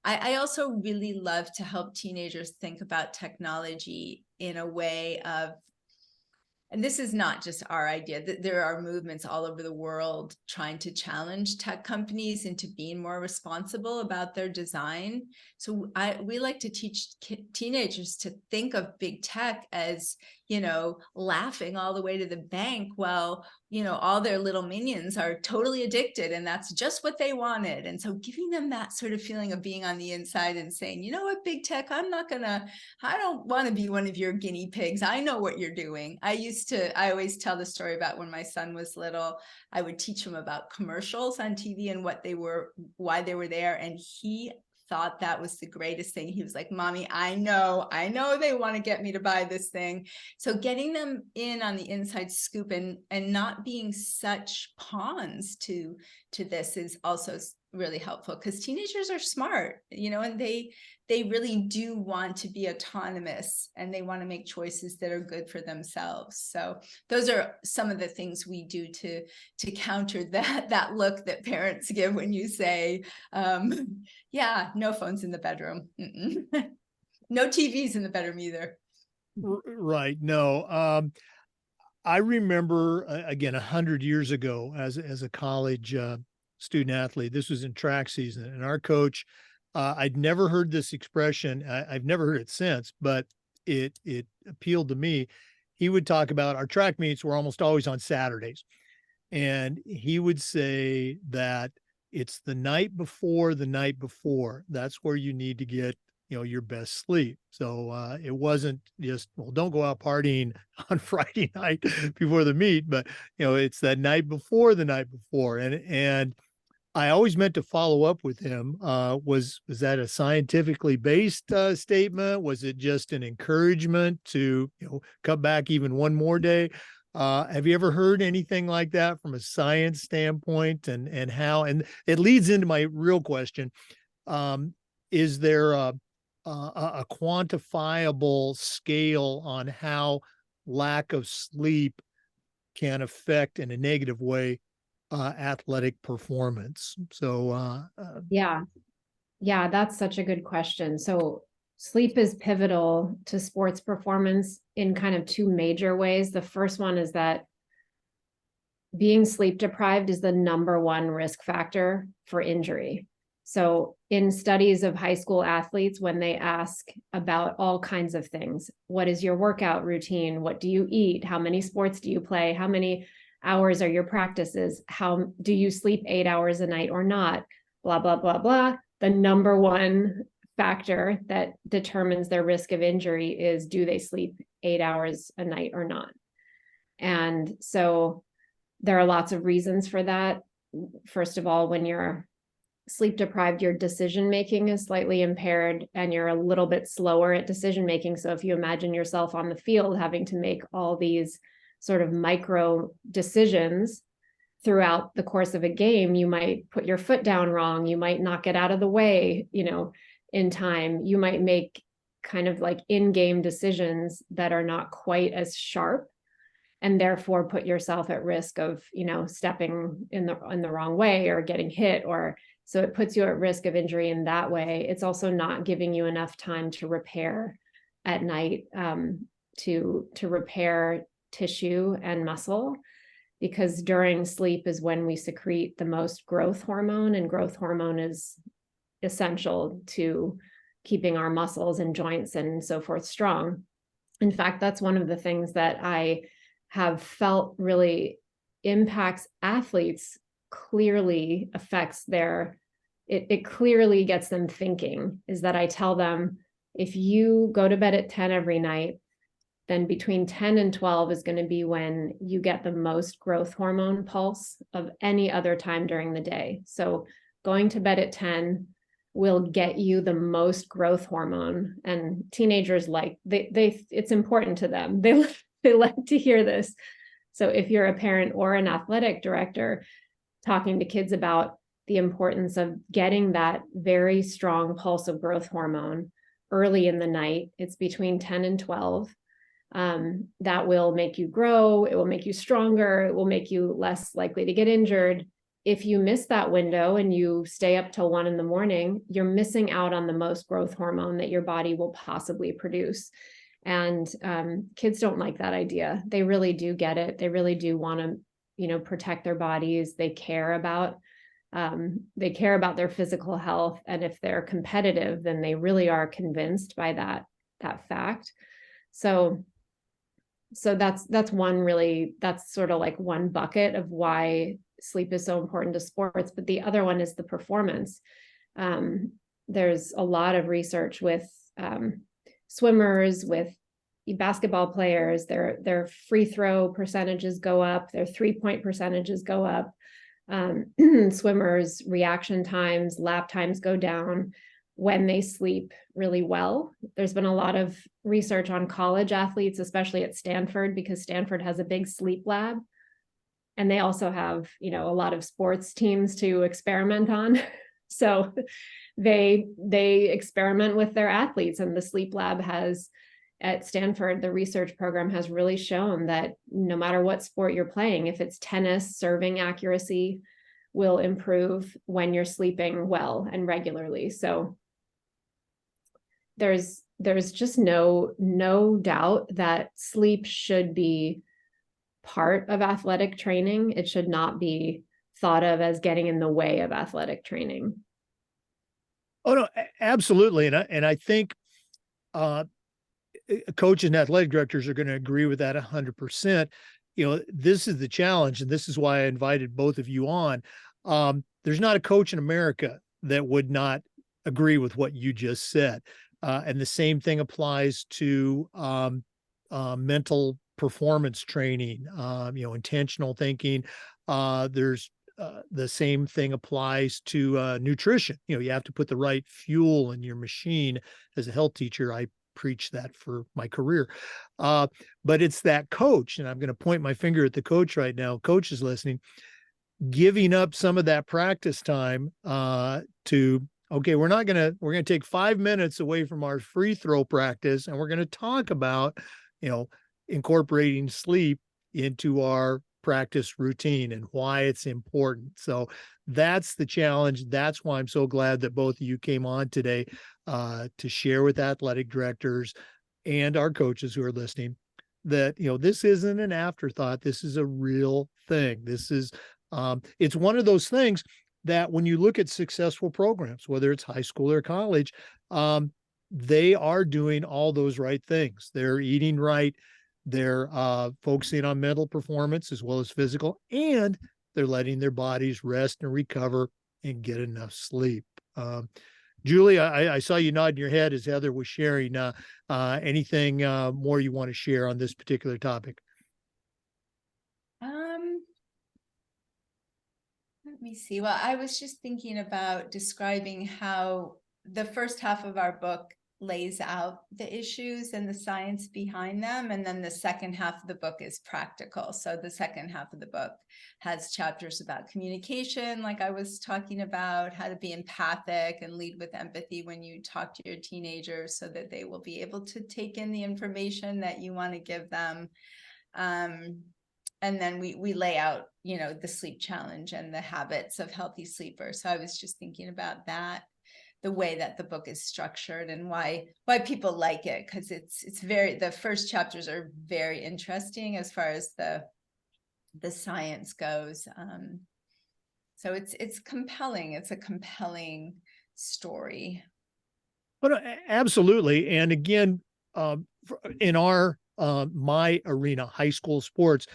I also really love to help teenagers think about technology in a way of, and this is not just our idea, that there are movements all over the world trying to challenge tech companies into being more responsible about their design. So we like to teach teenagers to think of big tech as, laughing all the way to the bank while, all their little minions are totally addicted and that's just what they wanted. And so giving them that sort of feeling of being on the inside and saying, you know what, big tech, I don't want to be one of your guinea pigs. I know what you're doing. I always tell the story about when my son was little. I would teach him about commercials on TV and why they were there. And he thought that was the greatest thing. He was like, Mommy, I know they want to get me to buy this thing. So getting them in on the inside scoop and not being such pawns to this is also really helpful, because teenagers are smart, and they really do want to be autonomous and they want to make choices that are good for themselves. So those are some of the things we do to counter that look that parents give when you say, yeah, no phones in the bedroom. No TVs in the bedroom either. Right. No. I remember again 100 years ago as a college student athlete. This was in track season, and our coach, I'd never heard this expression. I've never heard it since, but it appealed to me. He would talk about our track meets were almost always on Saturdays, and he would say that it's the night before. That's where you need to get your best sleep. So it wasn't just, well, don't go out partying on Friday night before the meet, but it's that night before. And I always meant to follow up with him. Was that a scientifically based statement? Was it just an encouragement to cut back even one more day? Have you ever heard anything like that from a science standpoint, and how? And it leads into my real question: is there a quantifiable scale on how lack of sleep can affect in a negative way athletic performance? So Yeah, that's such a good question. So sleep is pivotal to sports performance in kind of two major ways. The first one is that being sleep deprived is the number one risk factor for injury. So in studies of high school athletes, when they ask about all kinds of things, what is your workout routine? What do you eat? How many sports do you play? How many hours are your practices? How do you sleep 8 hours a night or not? Blah, blah, blah, blah. The number one factor that determines their risk of injury is, do they sleep 8 hours a night or not? And so there are lots of reasons for that. First of all, when you're sleep deprived, your decision making is slightly impaired and you're a little bit slower at decision making. So if you imagine yourself on the field having to make all these sort of micro decisions throughout the course of a game, you might put your foot down wrong, you might not get out of the way, in time, you might make kind of like in-game decisions that are not quite as sharp, and therefore put yourself at risk of, stepping in the wrong way or getting hit, or so it puts you at risk of injury in that way. It's also not giving you enough time to repair at night, to repair tissue and muscle, because during sleep is when we secrete the most growth hormone, and growth hormone is essential to keeping our muscles and joints and so forth strong. In fact, that's one of the things that I have felt really impacts athletes, clearly affects it clearly gets them thinking, is that I tell them, if you go to bed at 10 every night, then between 10 and 12 is going to be when you get the most growth hormone pulse of any other time during the day. So going to bed at 10 will get you the most growth hormone. And teenagers it's important to them. They like to hear this. So if you're a parent or an athletic director, talking to kids about the importance of getting that very strong pulse of growth hormone early in the night, it's between 10 and 12. That will make you grow, it will make you stronger, it will make you less likely to get injured. If you miss that window and you stay up till 1 a.m, you're missing out on the most growth hormone that your body will possibly produce. And kids don't like that idea. They really do get it. They really do want to, protect their bodies. They care about their physical health. And if they're competitive, then they really are convinced by that fact. So that's sort of like one bucket of why sleep is so important to sports. But the other one is the performance. There's a lot of research with swimmers, with basketball players, their free throw percentages go up, their 3-point percentages go up. Swimmers' reaction times, lap times go down when they sleep really well. There's been a lot of research on college athletes, especially at Stanford, because Stanford has a big sleep lab. And they also have, a lot of sports teams to experiment on. So they experiment with their athletes, and the sleep lab at Stanford, the research program has really shown that no matter what sport you're playing, if it's tennis, serving accuracy will improve when you're sleeping well and regularly. So there's just no doubt that sleep should be part of athletic training. It should not be thought of as getting in the way of athletic training. Oh no, absolutely. And I think coaches and athletic directors are going to agree with that 100%. This is the challenge, and this is why I invited both of you on. There's not a coach in America that would not agree with what you just said. And the same thing applies to mental performance training, intentional thinking. There's the same thing applies to nutrition. You have to put the right fuel in your machine. As a health teacher, I preach that for my career. But it's that coach, and I'm going to point my finger at the coach right now. Coach is listening, giving up some of that practice time okay, we're going to take 5 minutes away from our free throw practice, and we're going to talk about, incorporating sleep into our practice routine and why it's important. So that's the challenge. That's why I'm so glad that both of you came on today to share with athletic directors and our coaches who are listening that, this isn't an afterthought. This is a real thing. This is, it's one of those things that when you look at successful programs, whether it's high school or college, they are doing all those right things. They're eating right. They're focusing on mental performance as well as physical, and they're letting their bodies rest and recover and get enough sleep. Julie, I saw you nodding your head as Heather was sharing. Anything more you want to share on this particular topic? Let me see. Well, I was just thinking about describing how the first half of our book lays out the issues and the science behind them, and then the second half of the book is practical. So the second half of the book has chapters about communication, like I was talking about, how to be empathic and lead with empathy when you talk to your teenagers so that they will be able to take in the information that you want to give them. And then we lay out, the sleep challenge and the habits of healthy sleepers. So I was just thinking about that, the way that the book is structured and why people like it, because the first chapters are very interesting as far as the science goes. So it's compelling. It's a compelling story. But absolutely. And again, in our my arena, high school sports,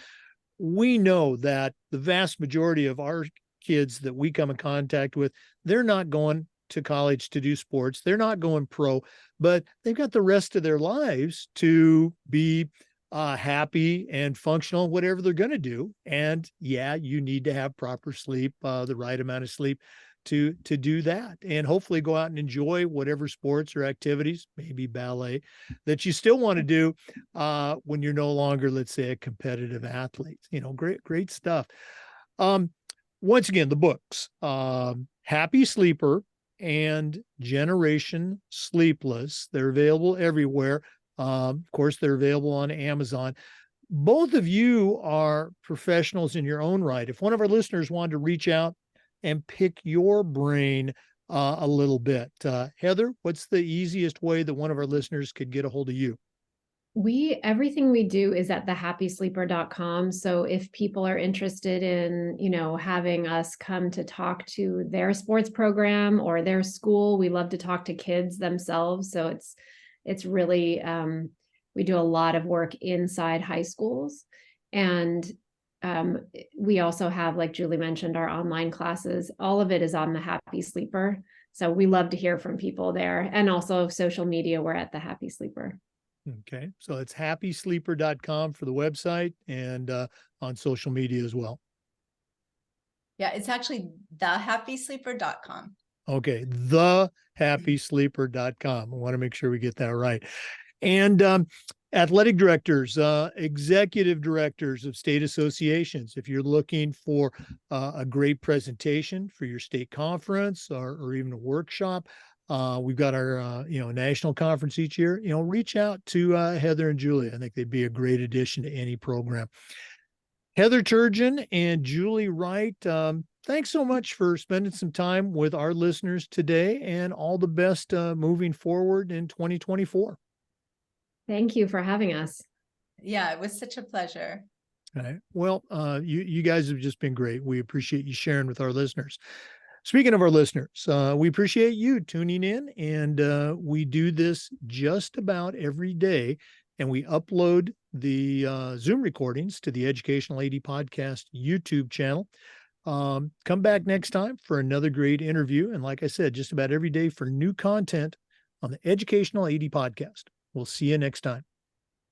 we know that the vast majority of our kids that we come in contact with, they're not going to college to do sports. They're not going pro, but they've got the rest of their lives to be happy and functional, whatever they're going to do. And yeah, you need to have proper sleep, the right amount of sleep to do that, and hopefully go out and enjoy whatever sports or activities, maybe ballet, that you still want to do when you're no longer, let's say, a competitive athlete. Great stuff. Once again, the books, Happy Sleeper and Generation Sleepless, they're available everywhere. Of course, they're available on Amazon. Both of you are professionals in your own right. If one of our listeners wanted to reach out and pick your brain a little bit, Heather, what's the easiest way that one of our listeners could get a hold of you? Everything we do is at thehappysleeper.com. So if people are interested in, having us come to talk to their sports program or their school, we love to talk to kids themselves. So it's really, we do a lot of work inside high schools. And we also have, like Julie mentioned, our online classes. All of it is on the Happy Sleeper. So we love to hear from people there. And also social media, we're at the Happy Sleeper. Okay, so it's happysleeper.com for the website, and on social media as well. Yeah, it's actually thehappysleeper.com. Okay, thehappysleeper.com. I want to make sure we get that right. And athletic directors, executive directors of state associations, if you're looking for a great presentation for your state conference or even a workshop, we've got our national conference each year. Reach out to Heather and Julie. I think they'd be a great addition to any program. Heather Turgeon and Julie Wright, thanks so much for spending some time with our listeners today, and all the best moving forward in 2024. Thank you for having us. Yeah, it was such a pleasure. All right. Well, you guys have just been great. We appreciate you sharing with our listeners. Speaking of our listeners, we appreciate you tuning in, and we do this just about every day, and we upload the Zoom recordings to the Educational AD Podcast YouTube channel. Come back next time for another great interview, and like I said, just about every day for new content on the Educational AD Podcast. We'll see you next time.